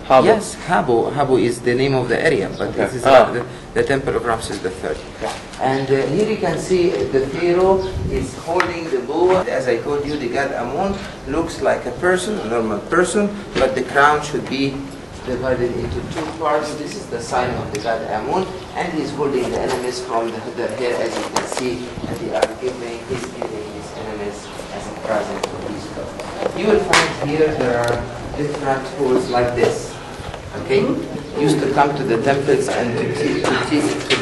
Habu. Yes, Habu. Habu is the name of the area, but Okay. this is the temple of Ramses III. Yeah. And here you can see the pharaoh is holding the bow. As I told you, the god Amun looks like a person, a normal person, but the crown should be divided into two parts. This is the sign of the god Amun, and he's holding the enemies from their hair, as you can see, and they are giving his enemies as a present to these gods. You will find here there are different holes like this. Okay, used to come to the temples and to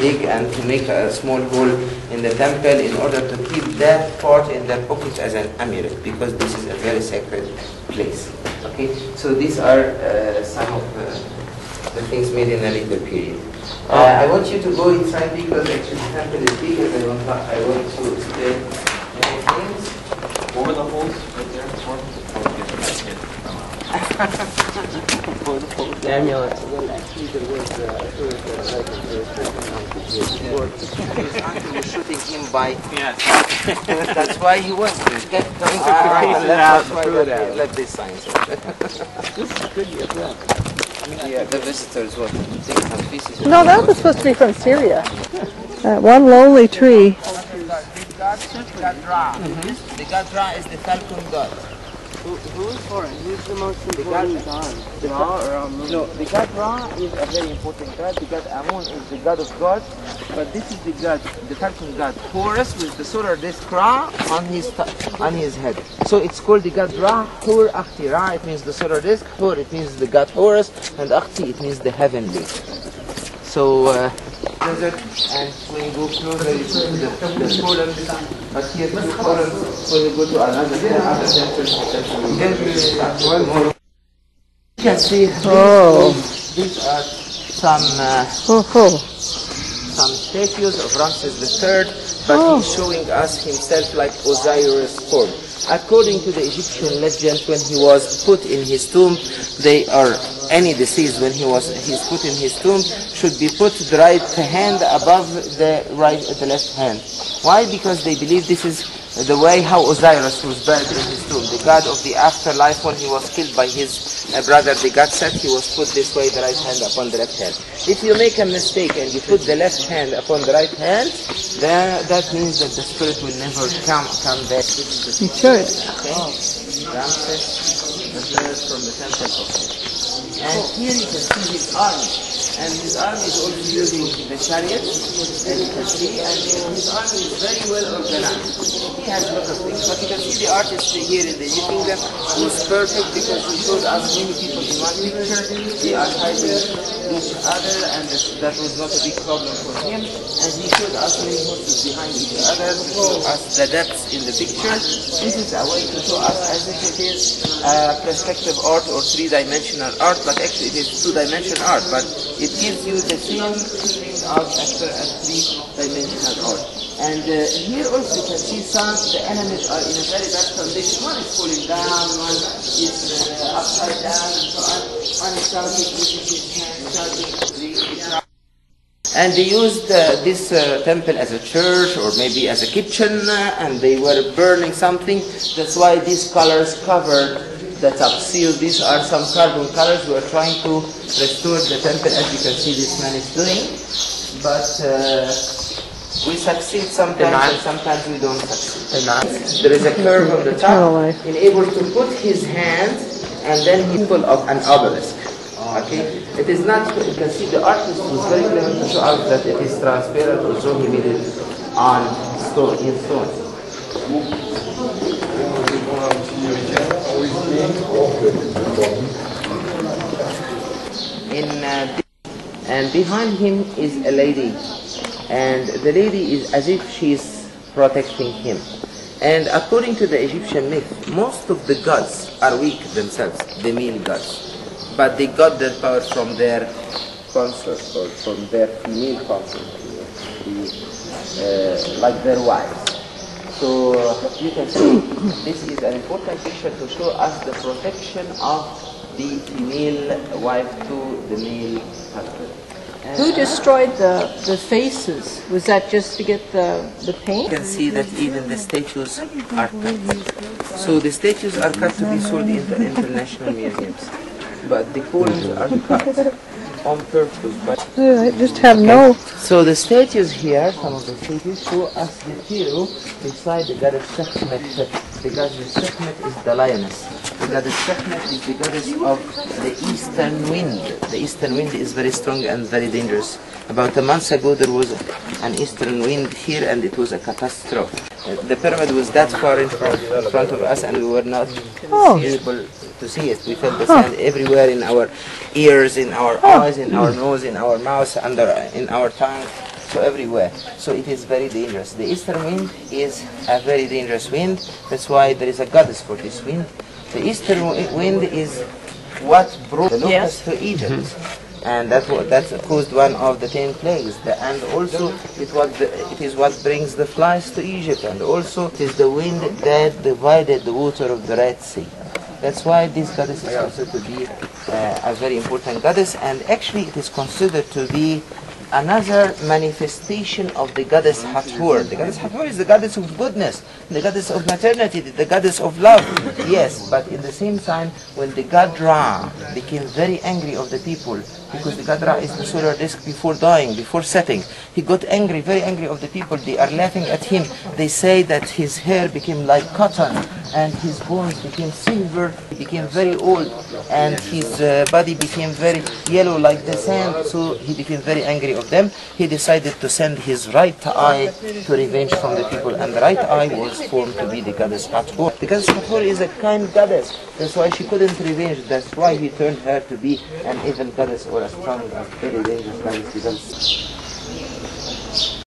dig and to make a small hole in the temple in order to keep that part in their pocket as an amulet, because this is a very sacred place. Okay, so these are some of the things made in a later period. I want you to go inside because actually the temple is big, and I want to explain many things. What were the holes right there? The amulet. Well, actually, there was Uncle was shooting him by. Yes. That's why he was kept going to That's why let this sign. This is good, yeah. Yeah, the visitors will take some pieces. No, that was supposed to be from Syria. That one lonely tree. The god Ra. The god Ra is the falcon god. Who is foreign? Who's the most important god? Ra or Amun? No, the god Ra is a very important god. The god Amun is the god of gods. But this is the god, the falcon god Horus, with the solar disk Ra on his head. So it's called the god Ra, Hor, Akhti. Ra, it means the solar disk. Hor, it means the god Horus. And Akhti, it means the heavenly. So, desert, and when you go closer, you see the columns. But here, two columns. When you go to another temple, you can see these are some statues of Ramses III, but he's showing us himself like Osiris form. According to the Egyptian legend, when he was put in his tomb, any deceased when he's put in his tomb should be put the right hand above the left hand. Why? Because they believe this is the way how Osiris was buried in his tomb. The god of the afterlife, when he was killed by his brother, the god Set, he was put this way, the right hand upon the left hand. If you make a mistake and you put the left hand upon the right hand, then that means that the spirit will never come back. You should. Okay? Ramses III from the temple of Set. And here you can see his army. And his army is also using the chariot, as you can see, and his army is very well organized. He has a lot of things, but you can see the artist here in the New Kingdom was perfect because he showed us many people in one picture. They are fighting each other, and that was not a big problem for him. And he showed us many horses behind each other to show us the depths in the picture. This is a way to show us as if it is perspective art or three-dimensional art, but actually it is two-dimensional art. But it gives you the same feeling of a three-dimensional art. And here also you can see the enemies are in a very bad condition. One is falling down, one is upside down, and so on. One is shouting, using his hand, shouting. And they used this temple as a church or maybe as a kitchen, and they were burning something. That's why these colors covered the top seal. These are some carbon colors. We are trying to restore the temple, as you can see this man is doing. But we succeed sometimes and sometimes we don't succeed. There is a curve on the top, in able to put his hand and then he pull up an obelisk. Okay, it is not, you can see the artist was very clever to show us that it is transparent, also he made it on stone, in stone. And behind him is a lady, and the lady is as if she is protecting him. And according to the Egyptian myth, most of the gods are weak themselves, the male gods. But they got their power from their consorts or from their female consorts, like their wives. So you can see this is an important picture to show us the protection of the female wife to the male husband. Who destroyed the faces? Was that just to get the paint? You can see that even the statues are cut. So the statues are cut to be sold in the international museums. but the horns are cut on purpose. I just have no. So the statues here, some of the statues show us the pharaoh beside the goddess Sekhmet. The goddess Sekhmet is the lioness. The goddess Sekhmet is the goddess of the eastern wind. The eastern wind is very strong and very dangerous. About a month ago there was an eastern wind here and it was a catastrophe. The pyramid was that far in front of us and we were not able to see it. We felt the sand everywhere in our ears, in our eyes, in our nose, in our mouth, in our tongue, so everywhere. So it is very dangerous. The eastern wind is a very dangerous wind. That's why there is a goddess for this wind. The eastern wind is what brought the locusts to Egypt. And that caused one of the 10 plagues. And also it is what brings the flies to Egypt. And also it is the wind that divided the water of the Red Sea. That's why this goddess is considered to be a very important goddess. And actually it is considered to be another manifestation of the goddess Hathor. The goddess Hathor is the goddess of goodness, the goddess of maternity, the goddess of love. Yes, but in the same time, when the god Ra became very angry of the people, because the god Ra is the solar disk before dying, before setting, he got angry, very angry of the people. They are laughing at him. They say that his hair became like cotton and his bones became silver. He became very old and his body became very yellow like the sand. So he became very angry of them. He decided to send his right eye to revenge from the people, and the right eye was formed to be the goddess Hathor. The goddess Hathor is a kind goddess. That's why she couldn't revenge. That's why he turned her to be an evil goddess or a strong, very dangerous goddess. Because